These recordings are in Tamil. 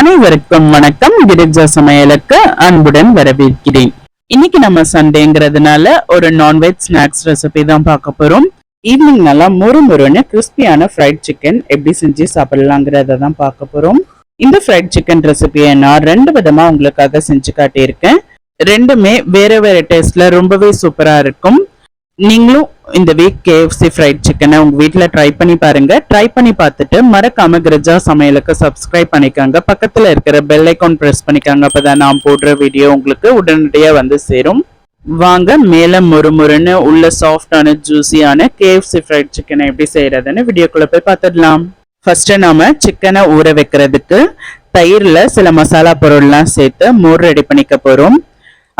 அனைவருக்கும் வணக்கம். கிரிஜா சமையலுக்கு அன்புடன் வரவேற்கிறேன். இன்னைக்கு நம்ம சண்டேங்கிறதுனால ஒரு நான்வெஜ் ஸ்நாக்ஸ் ரெசிபி தான் பார்க்க போறோம். ஈவினிங் நல்லா முறுமுறுன்னு கிறிஸ்பியான ஃப்ரைட் சிக்கன் எப்படி செஞ்சு சாப்பிடலாங்கிறத தான் பார்க்க போறோம். இந்த ஃப்ரைட் சிக்கன் ரெசிபியை நான் 2 விதமா உங்களுக்காக செஞ்சு காட்டியிருக்கேன். ரெண்டுமே வேற வேற டேஸ்ட்ல ரொம்பவே சூப்பரா இருக்கும். நீங்களும் இந்த வீக் KFC ஃப்ரைட் சிக்கனை உங்க வீட்டில் ட்ரை பண்ணி பாருங்க. ட்ரை பண்ணி பார்த்துட்டு மறக்காம கிரிஜா சமையலுக்கு சப்ஸ்கிரைப் பண்ணிக்கோங்க. பக்கத்துல இருக்கிற பெல் ஐக்கான் பிரஸ் பண்ணிக்கோங்க. அப்பதான் நான் போடுற வீடியோ உங்களுக்கு உடனடியாக வந்து சேரும். வாங்க மேல முறுமுறுன்னு உள்ள சாஃப்டான ஜூஸியான KFC ஃப்ரைட் சிக்கனை எப்படி செய்யறதுன்னு வீடியோக்குள்ள போய் பார்த்துடலாம். ஃபர்ஸ்ட் நாம சிக்கனை ஊற வைக்கிறதுக்கு தயிர்ல சில மசாலா பொருள்லாம் சேர்த்து மோர் ரெடி பண்ணிக்க போறோம்.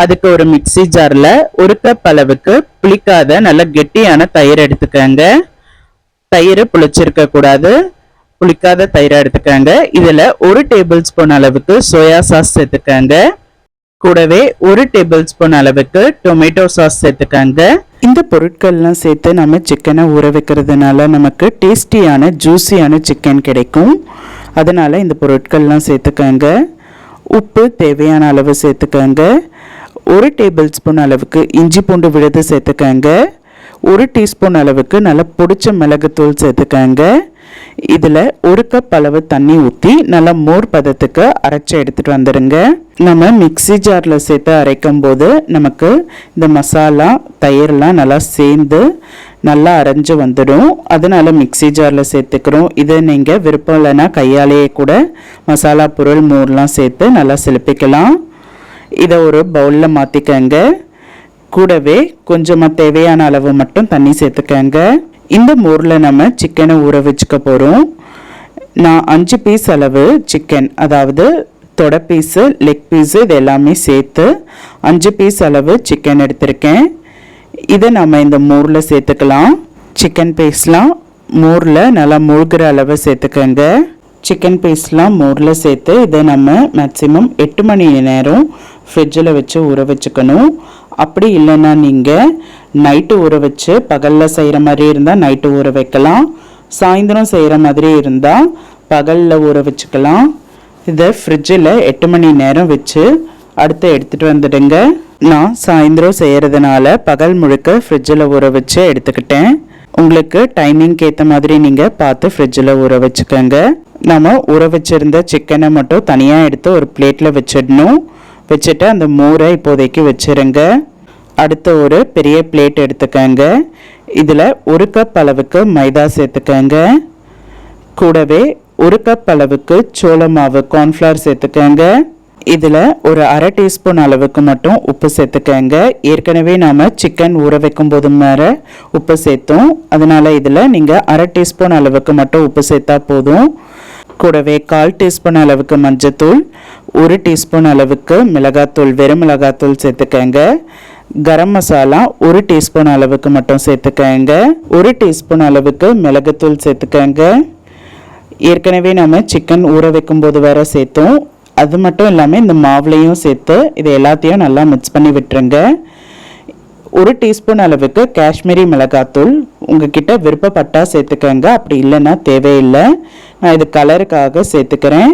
அதுக்கு ஒரு மிக்சி ஜார்ல 1 கப் அளவுக்கு புளிக்காத நல்ல கெட்டியான தயிர் எடுத்துக்கங்க. தயிர் புளிச்சிருக்க கூடாது, புளிக்காத தயிரை எடுத்துக்கங்க. இதுல 1 டேபிள் ஸ்பூன் அளவுக்கு சோயா சாஸ் சேர்த்துக்கங்க. கூடவே 1 டேபிள் ஸ்பூன் அளவுக்கு டொமேட்டோ சாஸ் சேர்த்துக்கங்க. இந்த பொருட்கள்லாம் சேர்த்து நம்ம சிக்கனை ஊற வைக்கிறதுனால நமக்கு டேஸ்டியான ஜூஸியான சிக்கன் கிடைக்கும். அதனால இந்த பொருட்கள்லாம் சேர்த்துக்கங்க. உப்பு தேவையான அளவு சேர்த்துக்கங்க. 1 டேபிள் ஸ்பூன் அளவுக்கு இஞ்சி பூண்டு விழுது சேர்த்துக்கங்க. 1 டீஸ்பூன் அளவுக்கு நல்லா பொடிச்ச மிளகுத்தூள் சேர்த்துக்கங்க. இதில் 1 கப் அளவு தண்ணி ஊற்றி நல்லா மோர் பதத்துக்கு அரைச்சி எடுத்துகிட்டு வந்துடுங்க. நம்ம மிக்சி ஜாரில் சேர்த்து அரைக்கும் போது நமக்கு இந்த மசாலா தயிர்லாம் நல்லா சேர்ந்து நல்லா அரைஞ்சு வந்துடும். அதனால மிக்சி ஜாரில் சேர்த்துக்கிறோம். இதை நீங்கள் விருப்பம் இல்லைன்னா கையாலேயே கூட மசாலா பொருள் மோர்லாம் சேர்த்து நல்லா சிலுப்பிக்கலாம். இதை ஒரு பவுலில் மாற்றிக்கங்க. கூடவே கொஞ்சமாக தேவையான அளவு மட்டும் தண்ணி சேர்த்துக்கங்க. இந்த மோரில் நம்ம சிக்கனை ஊற வச்சுக்க போகிறோம். நான் 5 பீஸ் அளவு சிக்கன், அதாவது தொடை பீஸு, லெக் பீஸு, இது எல்லாமே சேர்த்து 5 பீஸ் அளவு சிக்கன் எடுத்திருக்கேன். இதை நம்ம இந்த மோரில் சேர்த்துக்கலாம். சிக்கன் பீஸ்லாம் மோரில் நல்லா மூழ்கிற அளவு சேர்த்துக்கங்க. சிக்கன் பீஸ்லாம் மோரில் சேர்த்து இதை நம்ம மேக்ஸிமம் 8 மணி நேரம் ஃப்ரிட்ஜில் வச்சு ஊற வச்சுக்கணும். அப்படி இல்லைன்னா நீங்கள் நைட்டு ஊற வச்சு பகலில் செய்கிற மாதிரி இருந்தால் நைட்டு ஊற வைக்கலாம். சாயந்தரம் செய்கிற மாதிரி இருந்தால் பகலில் ஊற வச்சுக்கலாம். இதை ஃப்ரிட்ஜில் 8 மணி நேரம் வச்சு அடுத்து எடுத்துகிட்டு வந்துடுங்க. நான் சாயந்தரம் செய்கிறதுனால பகல் முழுக்க ஃப்ரிட்ஜில் ஊற வச்சு எடுத்துக்கிட்டேன். உங்களுக்கு டைமிங்க்கு ஏற்ற மாதிரி நீங்கள் பார்த்து ஃப்ரிட்ஜில் ஊற வச்சுக்கோங்க. நம்ம ஊற வச்சுருந்த சிக்கனை மட்டும் தனியாக எடுத்து ஒரு பிளேட்டில் வச்சிடணும். வச்சுட்டு அந்த மோரை இப்போதைக்கு வச்சுருங்க. அடுத்து ஒரு பெரிய பிளேட் எடுத்துக்கங்க. இதில் 1 கப் அளவுக்கு மைதா சேர்த்துக்கங்க. கூடவே 1 கப் அளவுக்கு சோள மாவு கார்ன்ஃப்ளவர் சேர்த்துக்கங்க. இதில் ஒரு அரை டீஸ்பூன் அளவுக்கு மட்டும் உப்பு சேர்த்துக்கங்க. ஏற்கனவே நாம் சிக்கன் ஊற வைக்கும் போது மேலே உப்பு சேர்த்தோம். அதனால் இதில் நீங்கள் அரை டீஸ்பூன் அளவுக்கு மட்டும் உப்பு சேர்த்தா போதும். கூடவே 1/4 டீஸ்பூன் அளவுக்கு மஞ்சத்தூள், 1 டீஸ்பூன் அளவுக்கு மிளகாத்தூள், வெறும் மிளகாத்தூள் சேர்த்துக்கங்க. கரம் மசாலா 1 டீஸ்பூன் அளவுக்கு மட்டும் சேர்த்துக்கங்க. 1 டீஸ்பூன் அளவுக்கு மிளகுத்தூள் சேர்த்துக்கங்க. ஏற்கனவே நம்ம சிக்கன் ஊற வைக்கும் போது வேற சேர்த்தோம். அது மட்டும் இல்லாமல் இந்த மாவுலையும் சேர்த்து இது எல்லாத்தையும் நல்லா மிக்ஸ் பண்ணி விட்டுருங்க. 1 டீஸ்பூன் அளவுக்கு காஷ்மீரி மிளகாத்தூள் உங்ககிட்ட விருப்பப்பட்டா சேர்த்துக்கங்க. அப்படி இல்லைன்னா தேவையில்லை. நான் இது கலருக்காக சேர்த்துக்கிறேன்.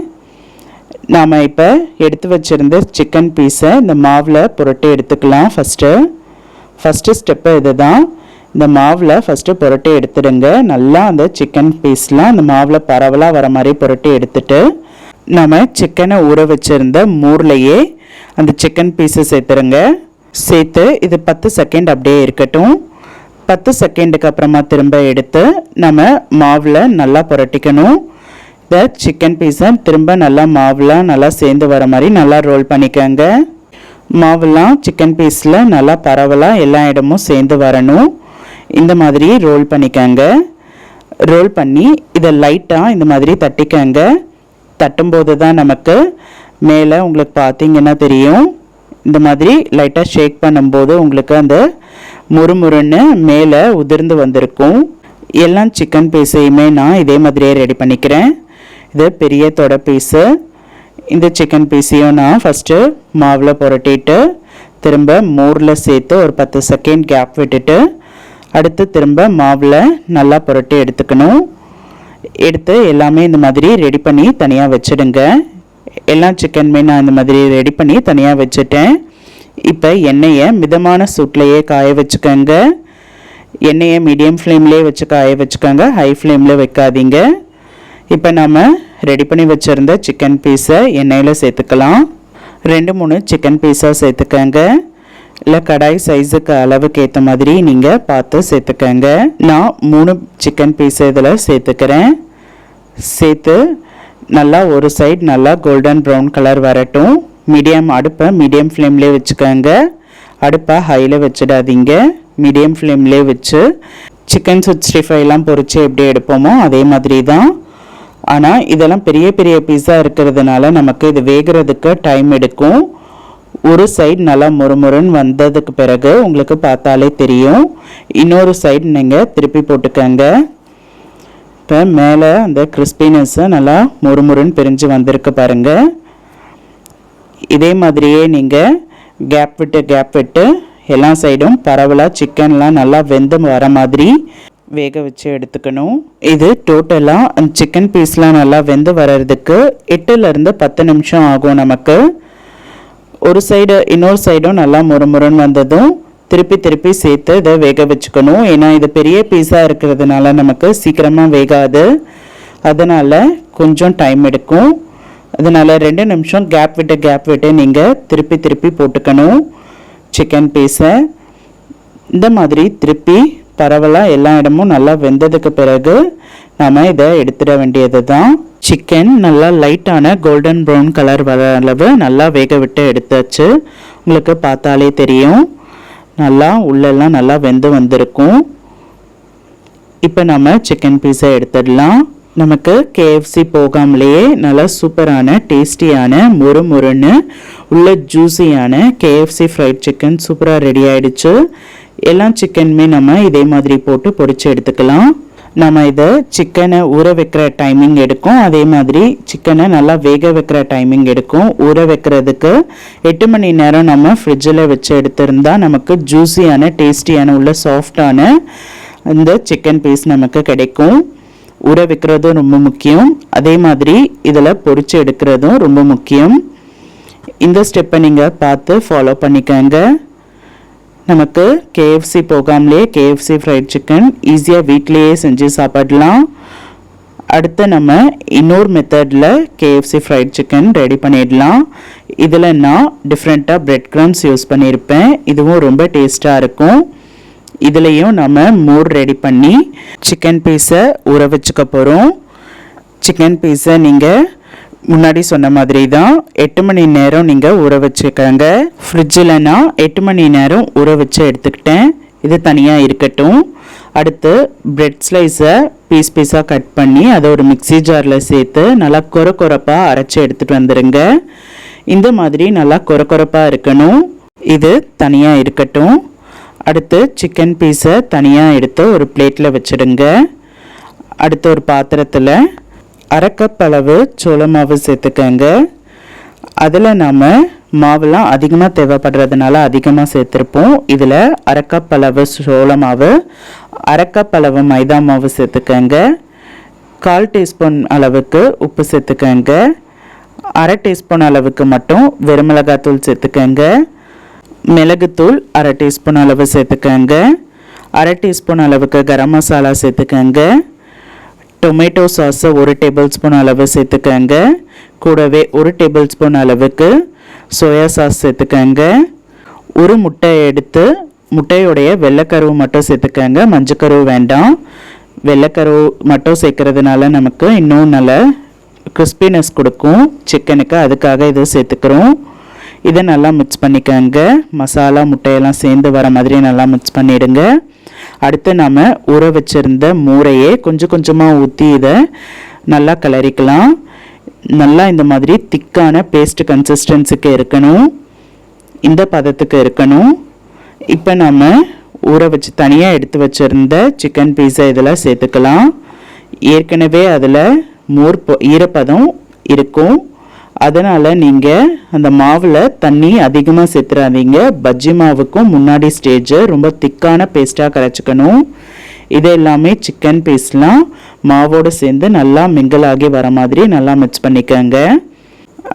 நாம் இப்போ எடுத்து வச்சுருந்த சிக்கன் பீஸை இந்த மாவில் புரட்டி எடுத்துக்கலாம். ஃபஸ்ட்டு ஸ்டெப்பு இது தான். இந்த மாவில் ஃபஸ்ட்டு புரட்டி எடுத்துடுங்க. நல்லா அந்த சிக்கன் பீஸ்லாம் அந்த மாவில் பரவலாக வர மாதிரி புரட்டி எடுத்துட்டு நம்ம சிக்கனை ஊற வச்சுருந்த மோர்லையே அந்த சிக்கன் பீஸை சேர்த்துருங்க. சேர்த்து இது 10 செகண்ட் அப்படியே இருக்கட்டும். 10 செகண்டுக்கு அப்புறமா திரும்ப எடுத்து நம்ம மாவில் நல்லா புரட்டிக்கணும். இந்த சிக்கன் பீஸை திரும்ப நல்லா மாவில் நல்லா சேர்ந்து வர மாதிரி நல்லா ரோல் பண்ணிக்கோங்க. மாவுலாம் சிக்கன் பீஸில் நல்லா பரவலாக எல்லா இடமும் சேர்ந்து வரணும். இந்த மாதிரி ரோல் பண்ணிக்கோங்க. ரோல் பண்ணி இதை லைட்டாக இந்த மாதிரி தட்டிக்கோங்க. தட்டும்போது தான் நமக்கு மேலே உங்களுக்கு பார்த்தீங்கன்னா தெரியும். இந்த மாதிரி லைட்டாக ஷேக் பண்ணும்போது உங்களுக்கு அந்த முறுமுறுன்னு மேலே உதிர்ந்து வந்திருக்கும். எல்லா சிக்கன் பீஸையுமே நான் இதே மாதிரியே ரெடி பண்ணிக்கிறேன். இது பெரிய தொடை பீஸு. இந்த சிக்கன் பீஸையும் நான் ஃபஸ்ட்டு மாவில் புரட்டிட்டு திரும்ப மோரில் சேர்த்து ஒரு 10 செகண்ட் கேப் விட்டுட்டு அடுத்து திரும்ப மாவில் நல்லா புரட்டி எடுத்துக்கணும். எடுத்து எல்லாமே இந்த மாதிரி ரெடி பண்ணி தனியாக வச்சுடுங்க. எல்லா சிக்கனுமே நான் இந்த மாதிரி ரெடி பண்ணி தனியாக வச்சுட்டேன். இப்போ எண்ணெயை மிதமான சூட்லேயே காய வச்சுக்கோங்க. எண்ணெயை மீடியம் ஃப்ளேம்லேயே வச்சு காய வச்சுக்கோங்க, ஹை ஃப்ளேமில் வைக்காதீங்க. இப்போ நம்ம ரெடி பண்ணி வச்சுருந்த சிக்கன் பீஸை எண்ணெயில் சேர்த்துக்கலாம். 2-3 சிக்கன் பீஸாக சேர்த்துக்கோங்க. இல்லை கடாய் சைஸுக்கு அளவுக்கு ஏற்ற மாதிரி நீங்கள் பார்த்து சேர்த்துக்கோங்க. நான் 3 சிக்கன் பீஸ் இதில் சேர்த்துக்கிறேன். சேர்த்து நல்லா ஒரு சைடு நல்லா கோல்டன் ப்ரௌன் கலர் வரட்டும். அடுப்பை மீடியம் ஃப்ளேம்லேயே வச்சுக்கோங்க. அடுப்பை ஹையில் வச்சிடாதீங்க, மீடியம் ஃப்ளேம்லேயே வச்சு சிக்கன் 65 பொரித்து எப்படி எடுப்போமோ அதே மாதிரி தான். ஆனால் இதெல்லாம் பெரிய பெரிய பீஸா இருக்கிறதுனால நமக்கு இது வேகிறதுக்கு டைம் எடுக்கும். ஒரு சைடு நல்லா முறுமுறுன்னு வந்ததுக்கு பிறகு உங்களுக்கு பார்த்தாலே தெரியும். இன்னொரு சைடு நீங்கள் திருப்பி போட்டுக்கோங்க. இப்போ மேலே அந்த கிறிஸ்பினஸ்ஸை நல்லா முறுமுறுன்னு பிரிஞ்சு வந்திருக்கு பாருங்கள். இதே மாதிரியே நீங்கள் கேப் விட்டு எல்லா சைடும் பரவலாக சிக்கன்லாம் நல்லா வெந்து வர மாதிரி வேக வச்சு எடுத்துக்கணும். இது டோட்டலாக அந்த சிக்கன் பீஸ்லாம் நல்லா வெந்து வர்றதுக்கு 8லேருந்து 10 நிமிஷம் ஆகும் நமக்கு. ஒரு சைடு இன்னொரு சைடும் நல்லா முறுமுறுன்னு வந்ததும் திருப்பி சேர்த்து இதை வேக வச்சுக்கணும். ஏன்னா இது பெரிய பீஸாக இருக்கிறதுனால நமக்கு சீக்கிரமாக வேகாது, அதனால் கொஞ்சம் டைம் எடுக்கும். அதனால் 2 நிமிஷம் கேப் விட்டு நீங்கள் திருப்பி போட்டுக்கணும் சிக்கன் பீஸை. இந்த மாதிரி திருப்பி பரவலாக எல்லா இடமும் நல்லா வெந்ததுக்கு பிறகு நம்ம இதை எடுத்துட வேண்டியது தான். சிக்கன் நல்லா லைட்டான கோல்டன் ப்ரௌன் கலர் வர அளவு நல்லா வேக விட்டு எடுத்தாச்சு. உங்களுக்கு பார்த்தாலே தெரியும் நல்லா உள்ளெல்லாம் நல்லா வெந்து வந்திருக்கும். இப்போ நம்ம சிக்கன் பீஸை எடுத்துடலாம். நமக்கு KFC போகாமலேயே நல்லா சூப்பரான டேஸ்டியான முறுமுறுன்னு உள்ள ஜூஸியான KFC ஃப்ரைட் சிக்கன் சூப்பராக ரெடி ஆகிடுச்சு. எல்லா சிக்கனுமே நம்ம இதே மாதிரி போட்டு பொரிச்சு எடுத்துக்கலாம். நம்ம இதை சிக்கனை ஊற வைக்கிற டைமிங் எடுக்கும், அதே மாதிரி சிக்கனை நல்லா வேக வைக்கிற டைமிங் எடுக்கும். ஊற வைக்கிறதுக்கு 8 மணி நேரம் நம்ம ஃப்ரிட்ஜில் வச்சு எடுத்திருந்தா நமக்கு ஜூஸியான டேஸ்டியான உள்ள சாஃப்டான இந்த சிக்கன் பீஸ் நமக்கு கிடைக்கும். ஊற வைக்கிறதும் ரொம்ப முக்கியம், அதே மாதிரி இதில் பொரிச்சு எடுக்கிறதும் ரொம்ப முக்கியம். இந்த ஸ்டெப்பை நீங்கள் பார்த்து ஃபாலோ பண்ணிக்கோங்க. நமக்கு KFC போகாமலே KFC ஃப்ரைட் சிக்கன் ஈஸியாக வீட்லேயே செஞ்சு சாப்பிடலாம். அடுத்து நம்ம இன்னொரு மெத்தடில் KFC ஃப்ரைட் சிக்கன் ரெடி பண்ணிடலாம். இதில் நான் டிஃப்ரெண்ட்டாக பிரெட் க்ரம்ஸ் யூஸ் பண்ணியிருப்பேன், இதுவும் ரொம்ப டேஸ்ட்டாக இருக்கும். இதுலேயும் நம்ம மூர் ரெடி பண்ணி சிக்கன் பீஸை ஊற வச்சுக்க போகிறோம். சிக்கன் பீஸை நீங்கள் முன்னாடி சொன்ன மாதிரி தான் 8 மணி நேரம் நீங்கள் ஊற வச்சுக்கோங்க. ஃப்ரிட்ஜில் நான் 8 மணி நேரம் ஊற வச்சு எடுத்துக்கிட்டேன், இது தனியாக இருக்கட்டும். அடுத்து பிரெட் ஸ்லைஸை பீஸாக கட் பண்ணி அதை ஒரு மிக்ஸி ஜாரில் சேர்த்து நல்லா கொரப்பாக அரைச்சி எடுத்துகிட்டு வந்துடுங்க. இந்த மாதிரி நல்லா கொரப்பாக இருக்கணும், இது தனியாக இருக்கட்டும். அடுத்து சிக்கன் பீஸை தனியாக எடுத்து ஒரு பிளேட்டில் வச்சுடுங்க. அடுத்து ஒரு பாத்திரத்தில் 1/2 கப் அளவு சோள மாவு சேர்த்துக்கங்க. அதில் நம்ம மாவுலாம் அதிகமாக தேவைப்படுறதுனால அதிகமாக சேர்த்துருப்போம். இதில் 1/2 கப் அளவு சோள மாவு, 1/2 கப் அளவு மைதா மாவு சேர்த்துக்கங்க. 1/4 டீஸ்பூன் அளவுக்கு உப்பு சேர்த்துக்கங்க. 1/2 டீஸ்பூன் அளவுக்கு மட்டும் வெறுமிளகாத்தூள் சேர்த்துக்கங்க. மிளகுத்தூள் 1/2 டீஸ்பூன் அளவு சேர்த்துக்கங்க. 1/2 டீஸ்பூன் அளவுக்கு கரம் மசாலா சேர்த்துக்கங்க. டொமேட்டோ சாஸை 1 டேபிள் ஸ்பூன் அளவு சேர்த்துக்கங்க. கூடவே 1 டேபிள் ஸ்பூன் அளவுக்கு சோயா சாஸ் சேர்த்துக்கங்க. ஒரு முட்டையை எடுத்து முட்டையோடைய வெள்ளைக்கருவு மட்டும் சேர்த்துக்கங்க, மஞ்சக்கருவு வேண்டாம். வெள்ளைக்கருவு மட்டும் சேர்க்கறதுனால நமக்கு இன்னும் நல்ல கிறிஸ்பினஸ் கொடுக்கும் சிக்கனுக்கு, அதுக்காக இதை சேர்த்துக்கிறோம். இதை நல்லா மிக்ஸ் பண்ணிக்கங்க. மசாலா முட்டையெல்லாம் சேர்ந்து வர மாதிரி நல்லா மிக்ஸ் பண்ணிடுங்க. அடுத்து நம்ம ஊற வச்சிருந்த மூரையே கொஞ்சமாக ஊற்றி இதை நல்லா கிளறிக்கலாம். நல்லா இந்த மாதிரி திக்கான பேஸ்ட் கன்சிஸ்டன்சிக்கு இருக்கணும், இந்த பதத்துக்கு இருக்கணும். இப்போ நம்ம ஊற வச்சு தனியாக எடுத்து வச்சிருந்த சிக்கன் பீஸை இதில் சேர்த்துக்கலாம். ஏற்கனவே அதில் ஈரப்பதம் இருக்கும், அதனால் நீங்கள் அந்த மாவில் தண்ணி அதிகமாக சேர்த்துறாதீங்க. பஜ்ஜி மாவுக்கும் முன்னாடி ஸ்டேஜ் ரொம்ப திக்கான பேஸ்ட்டாக கரைச்சிக்கணும். இது எல்லாமே சிக்கன் பீஸ்லாம் மாவோடு சேர்ந்து நல்லா மிங்கிள் ஆகி வர மாதிரி நல்லா மிக்ஸ் பண்ணிக்கோங்க.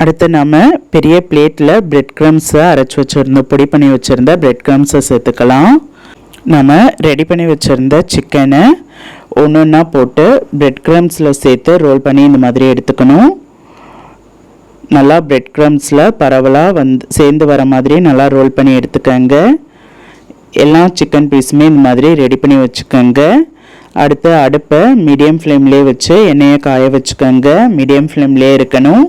அடுத்து நம்ம பெரிய பிளேட்டில் பிரெட் க்ரம்ஸை அரைச்சி வச்சுருந்தோம், பொடி பண்ணி வச்சுருந்த பிரெட் க்ரம்ஸை சேர்த்துக்கலாம். நம்ம ரெடி பண்ணி வச்சுருந்த சிக்கனை ஒன்று ஒன்றா போட்டு பிரெட் க்ரம்ஸில் சேர்த்து ரோல் பண்ணி இந்த மாதிரி எடுத்துக்கணும். நல்லா பிரெட் க்ரம்ஸில் பரவலாக சேர்ந்து வர மாதிரி நல்லா ரோல் பண்ணி எடுத்துக்கோங்க. எல்லா சிக்கன் பீஸுமே இந்த மாதிரி ரெடி பண்ணி வச்சுக்கோங்க. அடுத்து அடுப்பை மீடியம் ஃப்ளேம்லேயே வச்சு எண்ணெயை காய வச்சுக்கோங்க. மீடியம் ஃப்ளேம்லேயே இருக்கணும்.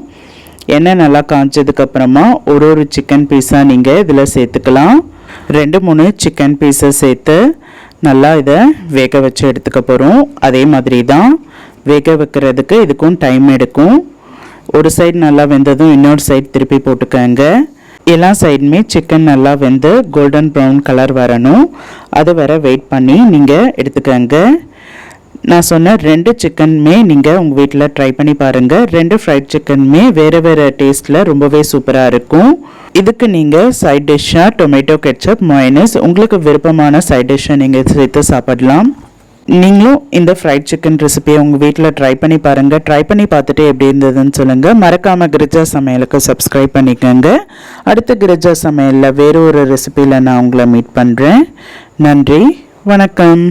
எண்ணெய் நல்லா காய்ச்சதுக்கப்புறமா ஒரு சிக்கன் பீஸாக நீங்கள் இதில் சேர்த்துக்கலாம். 2-3 சிக்கன் பீஸை சேர்த்து நல்லா இதை வேக வச்சு எடுத்துக்க போகிறோம். அதே மாதிரி தான் வேக வைக்கிறதுக்கு இதுக்கும் டைம் எடுக்கும். ஒரு சைடு நல்லா வெந்ததும் இன்னொரு சைடு திருப்பி போட்டுக்கோங்க. எல்லா சைடுமே சிக்கன் நல்லா வெந்து கோல்டன் ப்ரௌன் கலர் வரணும். அது வர வெயிட் பண்ணி நீங்கள் எடுத்துக்கோங்க. நான் சொன்ன 2 சிக்கனுமே நீங்கள் உங்கள் வீட்டில் ட்ரை பண்ணி பாருங்கள். 2 ஃப்ரைட் சிக்கனுமே வேறு வேறு டேஸ்ட்டில் ரொம்பவே சூப்பராக இருக்கும். இதுக்கு நீங்கள் சைட் டிஷ்ஷாக டொமேட்டோ கெட்சப், மயோனைஸ் உங்களுக்கு விருப்பமான சைட் டிஷ்ஷை நீங்கள் சேர்த்து சாப்பிடலாம். நீங்களும் இந்த ஃப்ரைட் சிக்கன் ரெசிபியை உங்கள் வீட்டில் ட்ரை பண்ணி பாருங்கள். ட்ரை பண்ணி பார்த்துட்டு எப்படி இருந்ததுன்னு சொல்லுங்கள். மறக்காமல் கிரிஜா சமையலுக்கு சப்ஸ்கிரைப் பண்ணிக்கோங்க. அடுத்த கிரிஜா சமையலில் வேறு ஒரு ரெசிபியில் நான் உங்களை மீட் பண்ணுறேன். நன்றி, வணக்கம்.